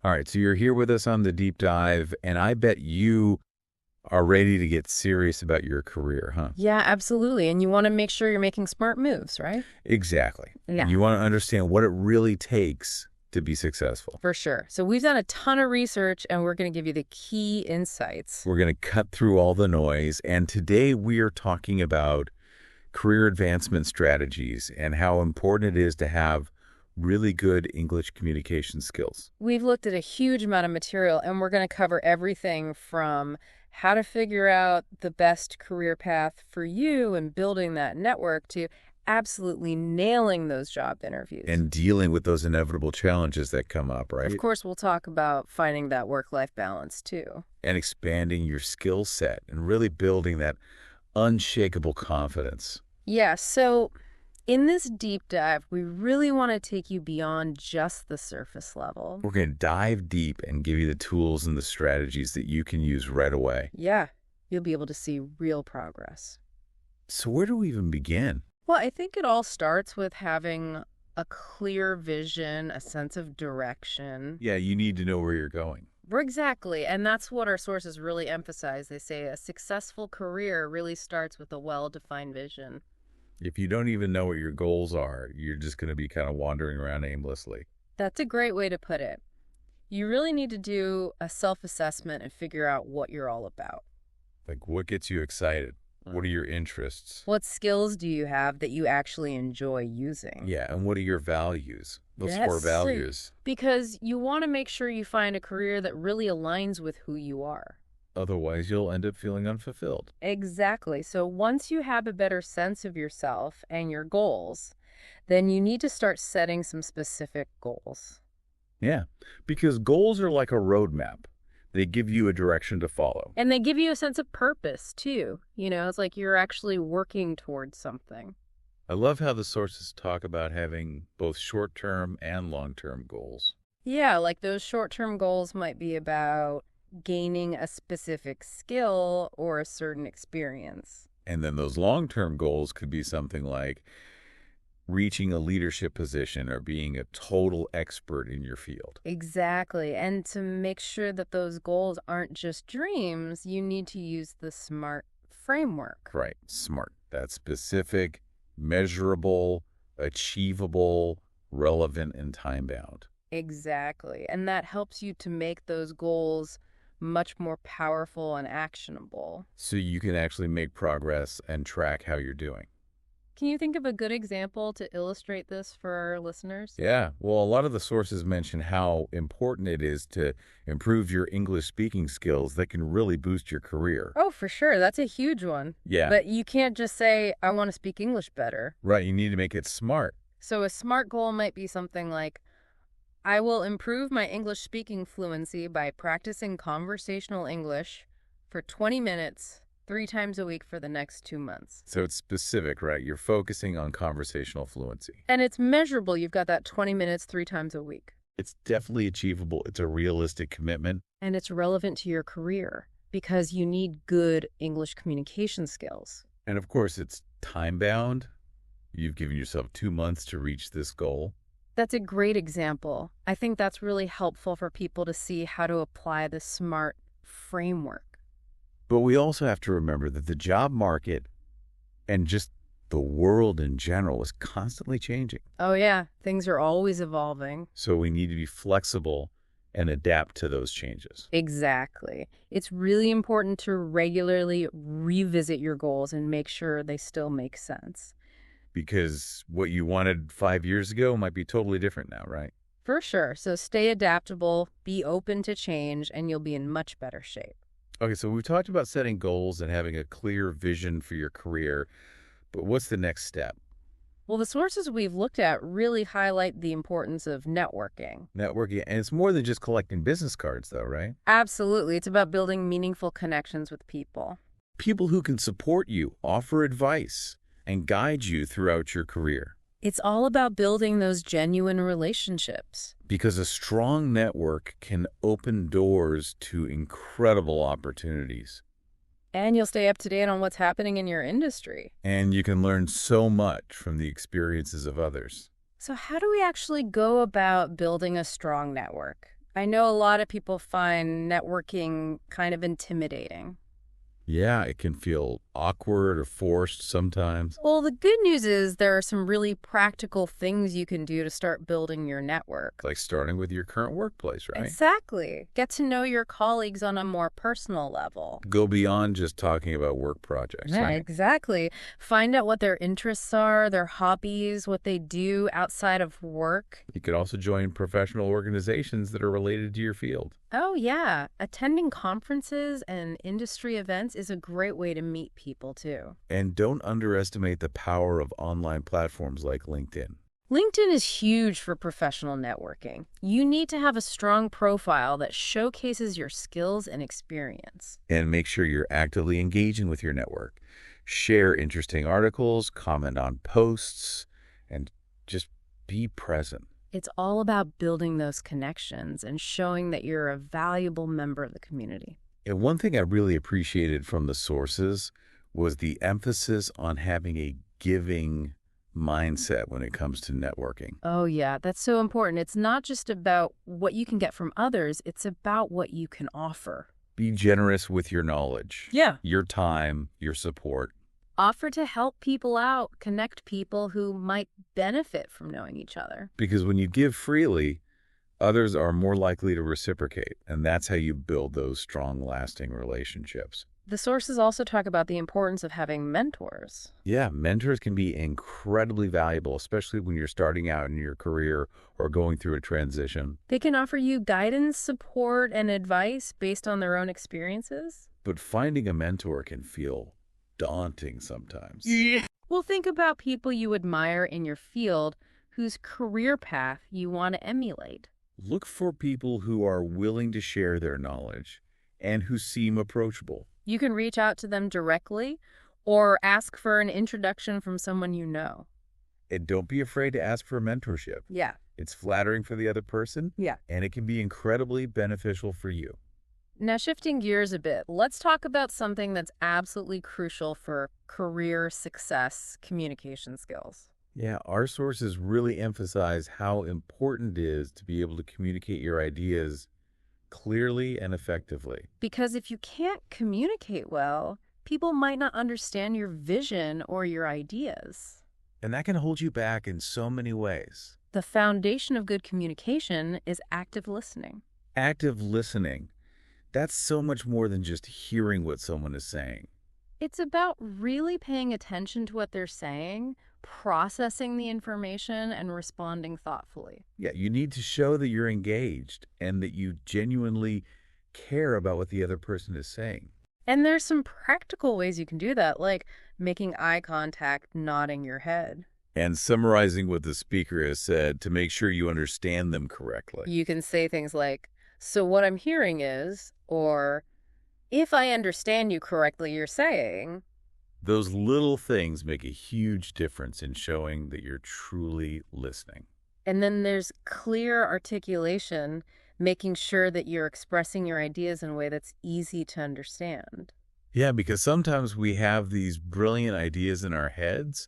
All right, so you're here with us on the deep dive, and I bet you are ready to get serious about your career, huh? Yeah, absolutely. And you want to make sure you're making smart moves, right? Exactly. And Yeah, you want to understand what it really takes to be successful. for sure. So we've done a ton of research and we're going to give you the key insights. We're going to cut through all the noise, and today we are talking about career advancement strategies and how important it is to have really good English communication skills. We've looked at a huge amount of material and we're going to cover everything from how to figure out the best career path for you and building that network to absolutely nailing those job interviews. And dealing with those inevitable challenges that come up, right? Of course, we'll talk about finding that work-life balance too. And expanding your skill set and really building that unshakable confidence. Yeah, so in this deep dive, we really want to take you beyond just the surface level. We're going to dive deep and give you the tools and the strategies that you can use right away. Yeah, you'll be able to see real progress. So where do we even begin? Well, I think it all starts with having a clear vision, a sense of direction. Yeah, you need to know where you're going. Exactly, and that's what our sources really emphasize. They say a successful career really starts with a well-defined vision. If you don't even know what your goals are, you're just going to be kind of wandering around aimlessly. That's a great way to put it. You really need to do a self-assessment and figure out what you're all about. Like, what gets you excited? What are your interests? What skills do you have that you actually enjoy using? Yeah, and what are your values? Those Yes. four values. Because you want to make sure you find a career that really aligns with who you are. Otherwise, you'll end up feeling unfulfilled. Exactly. So once you have a better sense of yourself and your goals, then you need to start setting some specific goals. Yeah, because goals are like a roadmap. They give you a direction to follow. And they give you a sense of purpose, too. It's like you're actually working towards something. I love how the sources talk about having both short-term and long-term goals. Yeah, like those short-term goals might be about gaining a specific skill or a certain experience. And then those long-term goals could be something like reaching a leadership position or being a total expert in your field. Exactly. And to make sure that those goals aren't just dreams, you need to use the SMART framework. Right, SMART. That's specific, measurable, achievable, relevant, and time-bound. Exactly. And that helps you to make those goals much more powerful and actionable. So you can actually make progress and track how you're doing. Can you think of a good example to illustrate this for our listeners? Yeah, well, a lot of the sources mention how important it is to improve your English speaking skills that can really boost your career. Oh, for sure. That's a huge one. Yeah, But you can't just say, I want to speak English better. right. You need to make it smart. So a SMART goal might be something like, I will improve my English speaking fluency by practicing conversational English for 20 minutes, 3 times a week for the next 2 months. So it's specific, right? You're focusing on conversational fluency. And it's measurable. You've got that 20 minutes, 3 times a week. It's definitely achievable. It's a realistic commitment. And it's relevant to your career because you need good English communication skills. And of course, it's time-bound. You've given yourself 2 months to reach this goal. That's a great example. I think that's really helpful for people to see how to apply the SMART framework. But we also have to remember that the job market and just the world in general is constantly changing. Oh, yeah. Things are always evolving. So we need to be flexible and adapt to those changes. Exactly. It's really important to regularly revisit your goals and make sure they still make sense. Because what you wanted 5 years ago might be totally different now, right? For sure. So stay adaptable, be open to change, and you'll be in much better shape. Okay, so we've talked about setting goals and having a clear vision for your career, but what's the next step? Well, the sources we've looked at really highlight the importance of networking. Networking, and it's more than just collecting business cards though, right? Absolutely. It's about building meaningful connections with people. People who can support you, offer advice, and guide you throughout your career. It's all about building those genuine relationships. Because a strong network can open doors to incredible opportunities. And you'll stay up to date on what's happening in your industry. And you can learn so much from the experiences of others. So how do we actually go about building a strong network? I know a lot of people find networking kind of intimidating. Yeah, it can feel awkward or forced sometimes. Well, the good news is there are some really practical things you can do to start building your network. Like starting with your current workplace, right? Exactly. Get to know your colleagues on a more personal level. Go beyond just talking about work projects, Yeah, right? exactly. Find out what their interests are, their hobbies, what they do outside of work. You could also join professional organizations that are related to your field. Oh, yeah. Attending conferences and industry events is a great way to meet people, too. And don't underestimate the power of online platforms like LinkedIn. LinkedIn is huge for professional networking. You need to have a strong profile that showcases your skills and experience. And make sure you're actively engaging with your network. Share interesting articles, comment on posts, and just be present. It's all about building those connections and showing that you're a valuable member of the community. And one thing I really appreciated from the sources was the emphasis on having a giving mindset when it comes to networking. Oh, yeah, that's so important. It's not just about what you can get from others, it's about what you can offer. Be generous with your knowledge, Yeah. your time, your support. Offer to help people out, connect people who might benefit from knowing each other. Because when you give freely, others are more likely to reciprocate, and that's how you build those strong, lasting relationships. The sources also talk about the importance of having mentors. Yeah, mentors can be incredibly valuable, especially when you're starting out in your career or going through a transition. They can offer you guidance, support, and advice based on their own experiences. But finding a mentor can feel daunting sometimes. Well, think about people you admire in your field whose career path you want to emulate. Look for people who are willing to share their knowledge and who seem approachable. You can reach out to them directly or ask for an introduction from someone you know. And don't be afraid to ask for mentorship. Yeah. It's flattering for the other person, Yeah. and it can be incredibly beneficial for you. Now, shifting gears a bit, let's talk about something that's absolutely crucial for career success, communication skills. Yeah, our sources really emphasize how important it is to be able to communicate your ideas clearly and effectively. Because if you can't communicate well, people might not understand your vision or your ideas. And that can hold you back in so many ways. The foundation of good communication is active listening. Active listening. That's so much more than just hearing what someone is saying. It's about really paying attention to what they're saying, processing the information, and responding thoughtfully. Yeah, you need to show that you're engaged and that you genuinely care about what the other person is saying. And there's some practical ways you can do that, like making eye contact, nodding your head. And summarizing what the speaker has said to make sure you understand them correctly. You can say things like, "So what I'm hearing is," or "If I understand you correctly, you're saying." Those little things make a huge difference in showing that you're truly listening. And then there's clear articulation, making sure that you're expressing your ideas in a way that's easy to understand. Yeah, because sometimes we have these brilliant ideas in our heads,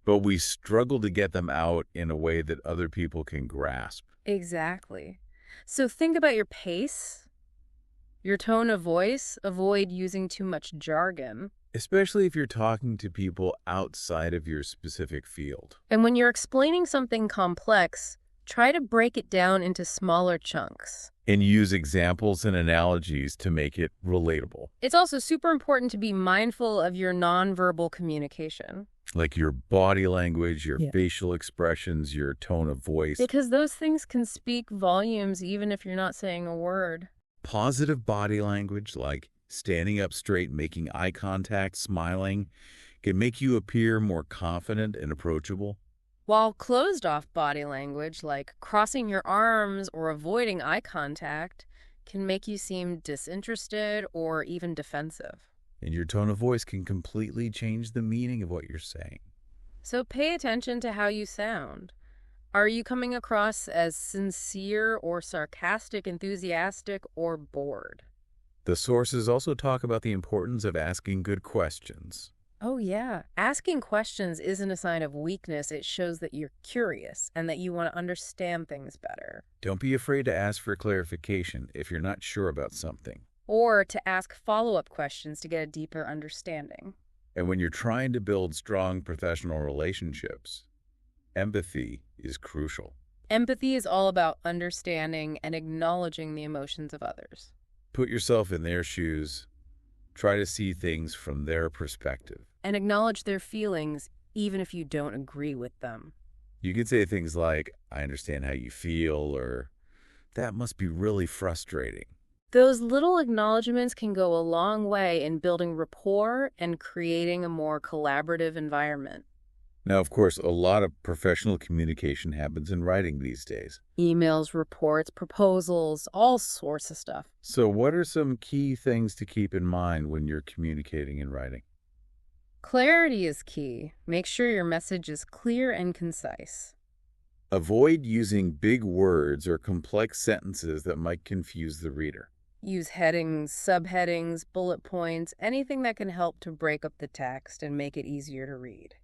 but we struggle to get them out in a way that other people can grasp. Exactly. So think about your pace, your tone of voice. Avoid using too much jargon. Especially if you're talking to people outside of your specific field. And when you're explaining something complex, try to break it down into smaller chunks. And use examples and analogies to make it relatable. It's also super important to be mindful of your nonverbal communication. Like your body language, your Yeah. facial expressions, your tone of voice. Because those things can speak volumes even if you're not saying a word. Positive body language, like standing up straight, making eye contact, smiling, can make you appear more confident and approachable. While closed-off body language, like crossing your arms or avoiding eye contact, can make you seem disinterested or even defensive. And your tone of voice can completely change the meaning of what you're saying. So pay attention to how you sound. Are you coming across as sincere or sarcastic, enthusiastic, or bored? The sources also talk about the importance of asking good questions. Oh, yeah. Asking questions isn't a sign of weakness. It shows that you're curious and that you want to understand things better. Don't be afraid to ask for clarification if you're not sure about something. Or to ask follow-up questions to get a deeper understanding. And when you're trying to build strong professional relationships, empathy is crucial. Empathy is all about understanding and acknowledging the emotions of others. Put yourself in their shoes. Try to see things from their perspective. And acknowledge their feelings, even if you don't agree with them. You can say things like, I understand how you feel, or that must be really frustrating. Those little acknowledgments can go a long way in building rapport and creating a more collaborative environment. Now, of course, a lot of professional communication happens in writing these days. Emails, reports, proposals, all sorts of stuff. So what are some key things to keep in mind when you're communicating in writing? Clarity is key. Make sure your message is clear and concise. Avoid using big words or complex sentences that might confuse the reader. Use headings, subheadings, bullet points, anything that can help to break up the text and make it easier to read.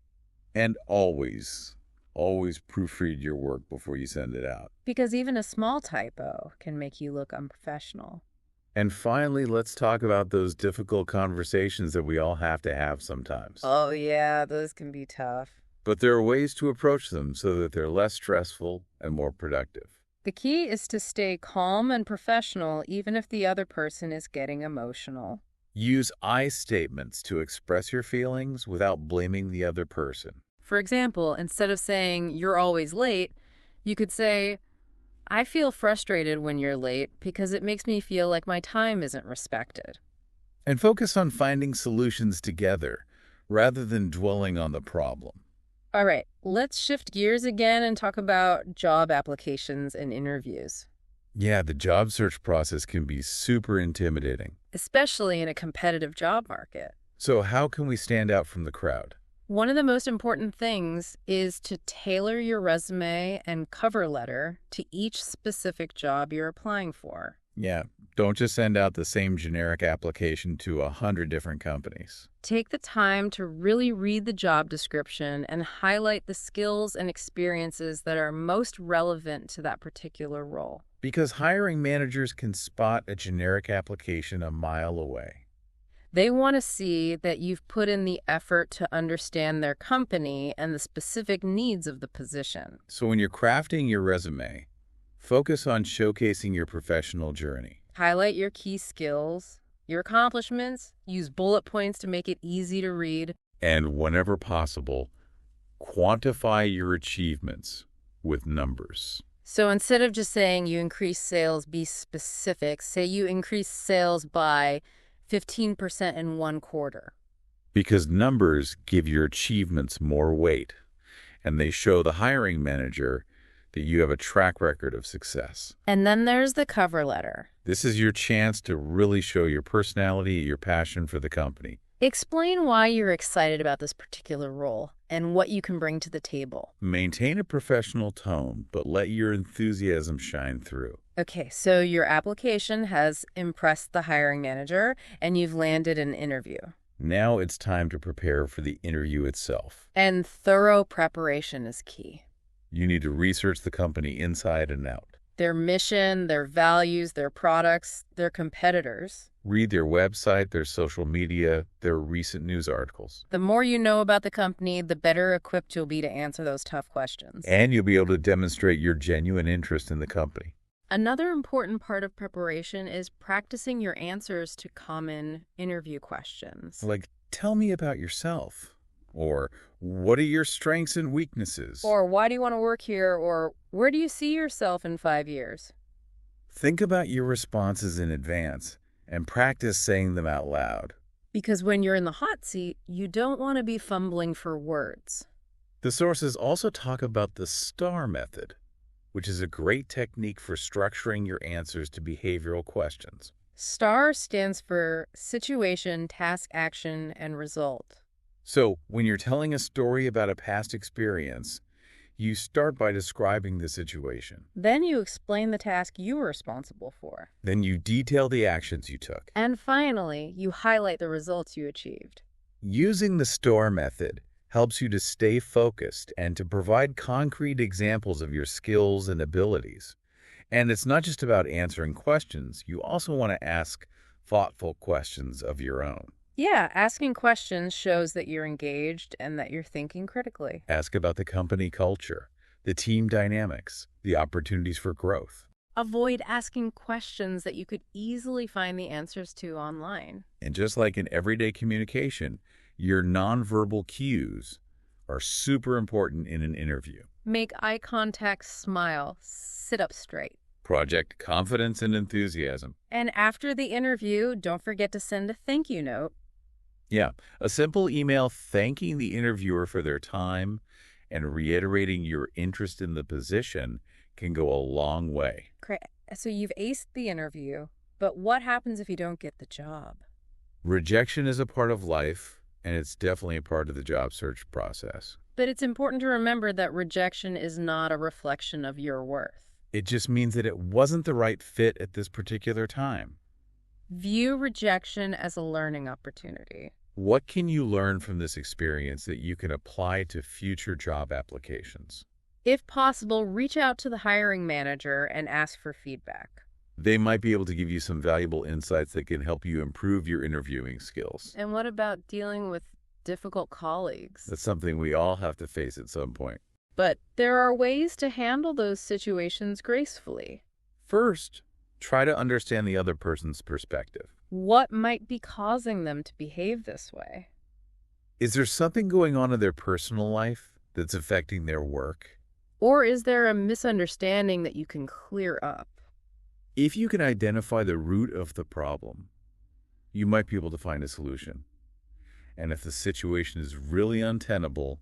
And always proofread your work before you send it out. Because even a small typo can make you look unprofessional. And finally, let's talk about those difficult conversations that we all have to have sometimes. Oh yeah, those can be tough. But there are ways to approach them so that they're less stressful and more productive. The key is to stay calm and professional even if the other person is getting emotional. Use I statements to express your feelings without blaming the other person. For example, instead of saying, "You're always late," you could say, "I feel frustrated when you're late because it makes me feel like my time isn't respected." And focus on finding solutions together rather than dwelling on the problem. All right, let's shift gears again and talk about job applications and interviews. Yeah, the job search process can be super intimidating. Especially in a competitive job market. So how can we stand out from the crowd? One of the most important things is to tailor your resume and cover letter to each specific job you're applying for. Yeah, don't just send out the same generic application to 100 different companies. Take the time to really read the job description and highlight the skills and experiences that are most relevant to that particular role. Because hiring managers can spot a generic application a mile away. They want to see that you've put in the effort to understand their company and the specific needs of the position. So when you're crafting your resume, focus on showcasing your professional journey. Highlight your key skills, your accomplishments, use bullet points to make it easy to read. And whenever possible, quantify your achievements with numbers. So instead of just saying you increased sales, be specific. Say you increased sales by 15% in one quarter. Because numbers give your achievements more weight, and they show the hiring manager that you have a track record of success. And then there's the cover letter. This is your chance to really show your personality, your passion for the company. Explain why you're excited about this particular role and what you can bring to the table. Maintain a professional tone, but let your enthusiasm shine through. Okay, so your application has impressed the hiring manager and you've landed an interview. Now it's time to prepare for the interview itself. And thorough preparation is key. You need to research the company inside and out. Their mission, their values, their products, their competitors. Read their website, their social media, their recent news articles. The more you know about the company, the better equipped you'll be to answer those tough questions. And you'll be able to demonstrate your genuine interest in the company. Another important part of preparation is practicing your answers to common interview questions. Like, tell me about yourself. Or, what are your strengths and weaknesses? Or, why do you want to work here? Or, where do you see yourself in 5 years? Think about your responses in advance and practice saying them out loud. Because when you're in the hot seat, you don't want to be fumbling for words. The sources also talk about the STAR method, which is a great technique for structuring your answers to behavioral questions. STAR stands for situation, task, action, and result. So, when you're telling a story about a past experience, you start by describing the situation. Then you explain the task you were responsible for. Then you detail the actions you took. And finally, you highlight the results you achieved. Using the STORE method helps you to stay focused and to provide concrete examples of your skills and abilities. And it's not just about answering questions. You also want to ask thoughtful questions of your own. Yeah, asking questions shows that you're engaged and that you're thinking critically. Ask about the company culture, the team dynamics, the opportunities for growth. Avoid asking questions that you could easily find the answers to online. And just like in everyday communication, your nonverbal cues are super important in an interview. Make eye contact, smile, sit up straight. Project confidence and enthusiasm. And after the interview, don't forget to send a thank you note. Yeah, a simple email thanking the interviewer for their time and reiterating your interest in the position can go a long way. Great. So you've aced the interview, but what happens if you don't get the job? Rejection is a part of life, and it's definitely a part of the job search process. But it's important to remember that rejection is not a reflection of your worth. It just means that it wasn't the right fit at this particular time. View rejection as a learning opportunity. What can you learn from this experience that you can apply to future job applications? If possible, reach out to the hiring manager and ask for feedback. They might be able to give you some valuable insights that can help you improve your interviewing skills. And what about dealing with difficult colleagues? That's something we all have to face at some point. But there are ways to handle those situations gracefully. First, try to understand the other person's perspective. What might be causing them to behave this way? Is there something going on in their personal life that's affecting their work? Or is there a misunderstanding that you can clear up? If you can identify the root of the problem, you might be able to find a solution. And if the situation is really untenable,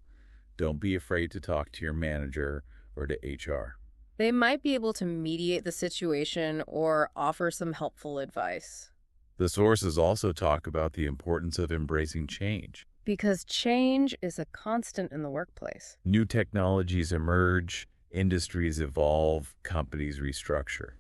don't be afraid to talk to your manager or to HR. They might be able to mediate the situation or offer some helpful advice. The sources also talk about the importance of embracing change. Because change is a constant in the workplace. New technologies emerge, industries evolve, companies restructure.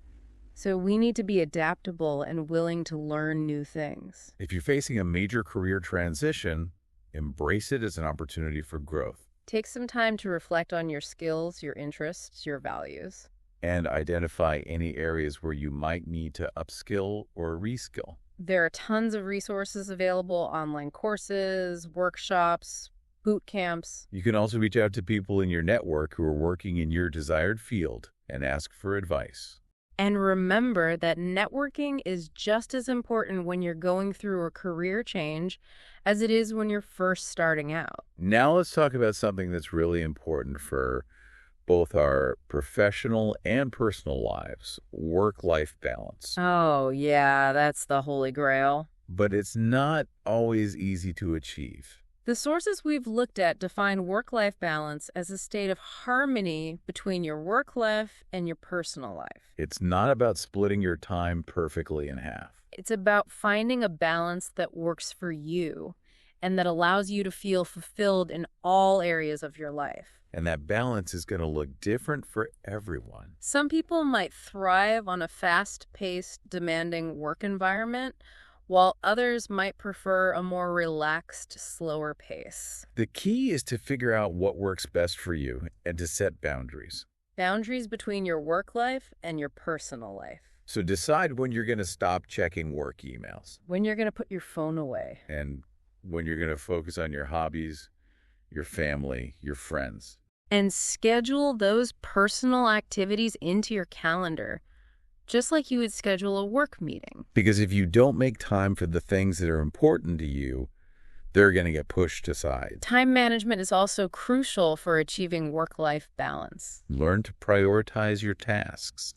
So we need to be adaptable and willing to learn new things. If you're facing a major career transition, embrace it as an opportunity for growth. Take some time to reflect on your skills, your interests, your values. And identify any areas where you might need to upskill or reskill. There are tons of resources available, online courses, workshops, boot camps. You can also reach out to people in your network who are working in your desired field and ask for advice. And remember that networking is just as important when you're going through a career change as it is when you're first starting out. Now let's talk about something that's really important for both our professional and personal lives, work-life balance. Oh, yeah, that's the holy grail. But it's not always easy to achieve. The sources we've looked at define work-life balance as a state of harmony between your work life and your personal life. It's not about splitting your time perfectly in half. It's about finding a balance that works for you and that allows you to feel fulfilled in all areas of your life. And that balance is going to look different for everyone. Some people might thrive on a fast-paced, demanding work environment, while others might prefer a more relaxed, slower pace. The key is to figure out what works best for you and to set boundaries. Boundaries between your work life and your personal life. So decide when you're going to stop checking work emails. When you're going to put your phone away. And when you're going to focus on your hobbies, your family, your friends. And schedule those personal activities into your calendar, just like you would schedule a work meeting. Because if you don't make time for the things that are important to you, they're going to get pushed aside. Time management is also crucial for achieving work-life balance. Learn to prioritize your tasks.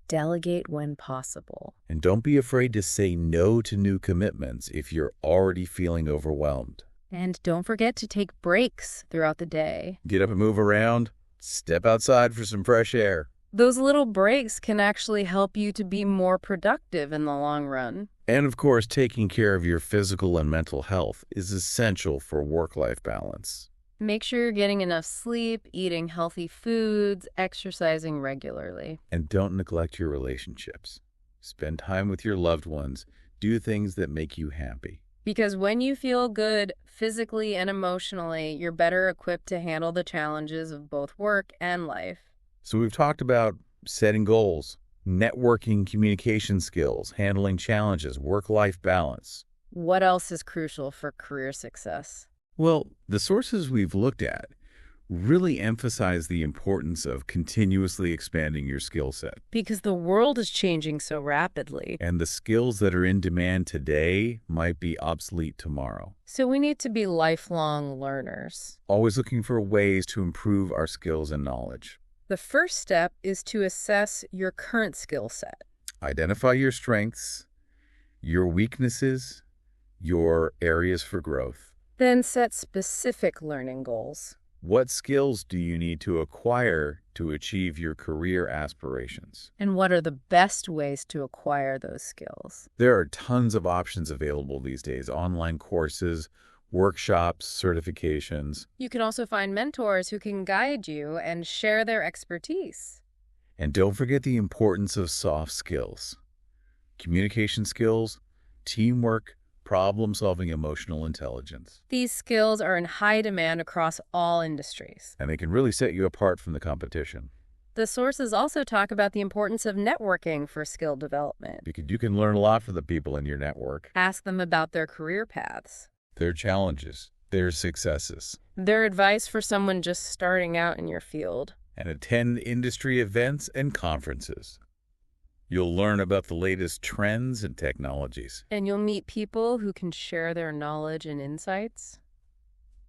Delegate when possible. And don't be afraid to say no to new commitments if you're already feeling overwhelmed. And don't forget to take breaks throughout the day. Get up and move around. Step outside for some fresh air. Those little breaks can actually help you to be more productive in the long run. And of course, taking care of your physical and mental health is essential for work-life balance. Make sure you're getting enough sleep, eating healthy foods, exercising regularly. And don't neglect your relationships. Spend time with your loved ones. Do things that make you happy. Because when you feel good physically and emotionally, you're better equipped to handle the challenges of both work and life. So we've talked about setting goals, networking, communication skills, handling challenges, work-life balance. What else is crucial for career success? Well, the sources we've looked at really emphasize the importance of continuously expanding your skill set. Because the world is changing so rapidly. And the skills that are in demand today might be obsolete tomorrow. So we need to be lifelong learners. Always looking for ways to improve our skills and knowledge. The first step is to assess your current skill set. Identify your strengths, your weaknesses, your areas for growth. Then set specific learning goals. What skills do you need to acquire to achieve your career aspirations? And what are the best ways to acquire those skills? There are tons of options available these days: online courses, workshops, certifications. You can also find mentors who can guide you and share their expertise. And don't forget the importance of soft skills. Communication skills, teamwork, problem-solving, emotional intelligence. These skills are in high demand across all industries. And they can really set you apart from the competition. The sources also talk about the importance of networking for skill development. Because you can learn a lot from the people in your network. Ask them about their career paths, Their challenges, their successes. their advice for someone just starting out in your field. And attend industry events and conferences. You'll learn about the latest trends and technologies. And you'll meet people who can share their knowledge and insights.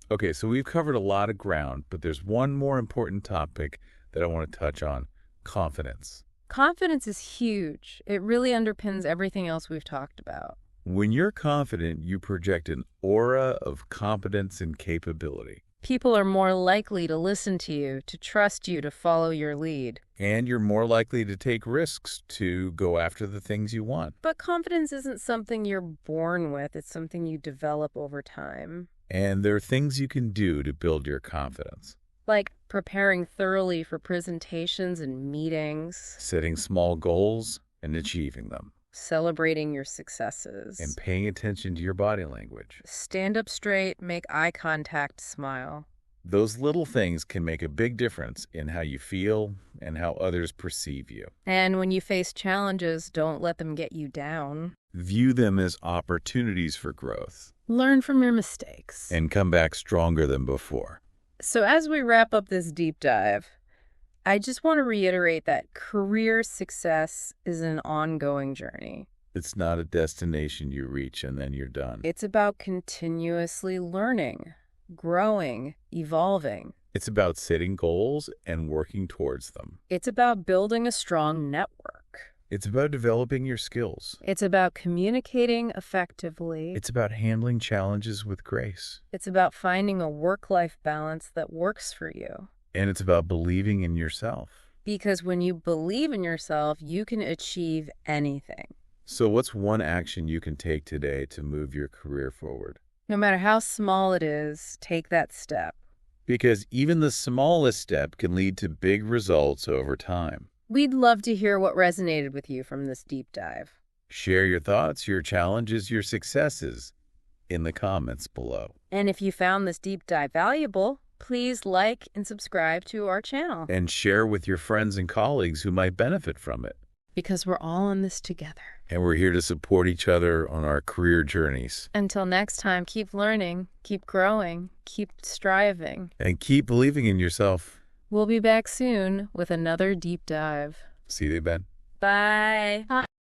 Okay, so we've covered a lot of ground, but there's one more important topic that I want to touch on: confidence. Confidence is huge. It really underpins everything else we've talked about. When you're confident, you project an aura of competence and capability. People are more likely to listen to you, to trust you, to follow your lead. And you're more likely to take risks, to go after the things you want. But confidence isn't something you're born with. It's something you develop over time. And there are things you can do to build your confidence. Like preparing thoroughly for presentations and meetings. Setting small goals and achieving them. Celebrating your successes. And paying attention to your body language. Stand up straight, make eye contact, smile. Those little things can make a big difference in how you feel and how others perceive you. And when you face challenges, don't let them get you down. View them as opportunities for growth. Learn from your mistakes. And come back stronger than before. So as we wrap up this deep dive, I just want to reiterate that career success is an ongoing journey. It's not a destination you reach and then you're done. It's about continuously learning, growing, evolving. It's about setting goals and working towards them. It's about building a strong network. It's about developing your skills. It's about communicating effectively. It's about handling challenges with grace. It's about finding a work-life balance that works for you. And it's about believing in yourself. Because when you believe in yourself, you can achieve anything. So what's one action you can take today to move your career forward? No matter how small it is, take that step. Because even the smallest step can lead to big results over time. We'd love to hear what resonated with you from this deep dive. Share your thoughts, your challenges, your successes in the comments below. And if you found this deep dive valuable, please like and subscribe to our channel. And share with your friends and colleagues who might benefit from it. Because we're all in this together. And we're here to support each other on our career journeys. Until next time, keep learning, keep growing, keep striving. And keep believing in yourself. We'll be back soon with another deep dive. See you, Ben. Bye.